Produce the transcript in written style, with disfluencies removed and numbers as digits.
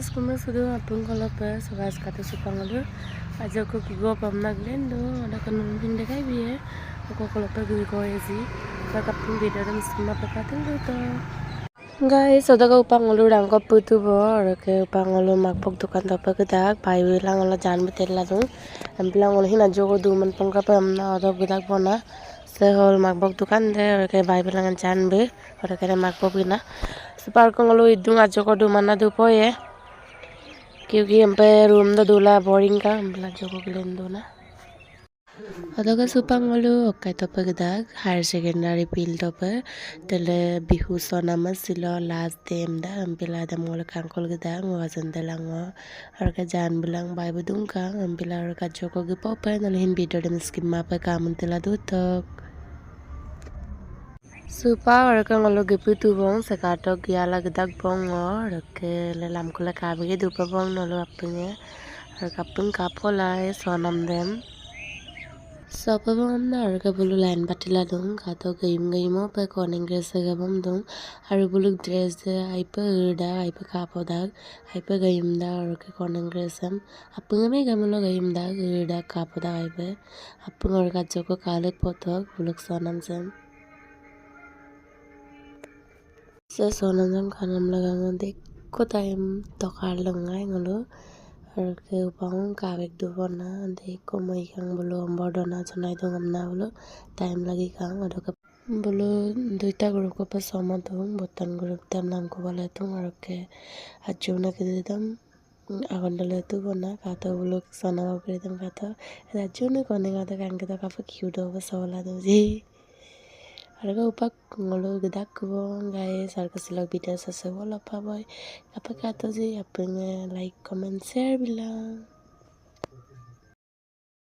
guys, kumusta apun kalau pas guys kata supang alu aja ko kigo pam naglendo ada kanun hindi kai biye ko kalau pa gui ko ezi sa kapun beda dan semua pekatin to guys oda ko upang alu rang ko putu bo ke upang alu makpok dukan to pa kedak pai bilang alu jan betel la dung bilang alu hina jogo du man pangka pam na oda kedak bona sehol makpok dukan de ke bai bilang jan be ora ke makpok bina Super ko ngalo idung ajo ko du mana du po ye क्योंकि हम पे room the दूला boring का हम ला जो को ग्लेंडो ना अदगा सुपांग वालो ओक्का तो पगदाग हायर सेकेंडरी पिल तो पे तेले बिहु सोना मसिलो लास्ट देम दा हम पिला दम मोल कांकोल गदाग वजन दलांग और का जान बुलांग बाय बुदुंग का हम पिला और का जो को गपो पे नल हिन बिटो दम स्किम मा पे कामन तेला दो तक Supa orang ngolo gepu tu bong sekato giala gedak bong or ke lelam kula kabe du pa bong nolo apnya or kapung kapola sonam dem sopa bong na or ka bulu lain batila dong kato gaimo pa koning gresa gabam dong aru bulu dress de aipa urda aipa kapoda aipa gaim da or ka koning gresam apung me gamulo gaim da urda kapoda aipa apung or ka joko kalek potok buluk sonam sem Se sonam kanam lagang dekko time tokar lengai ngolo और के उपांग कावेक Dubna देखो मई Kong बोलो बड़ना चनाई तो हमना बोलो time लगी Kong और का बोलो दुईटा ग्रुप को पास समत हूँ बतन ग्रुप तम नाम को बोले तुम और के अजुना के देदम आगन डले तू बना काता बोलो सना कर देदम काता अजुना कोने काता कांग के तो काफी क्यूट हो बस वाला दो जी Harga upak ngolo gedak ko guys harga silog video sa wala pa boy kapag kato si apeng like comment share bilang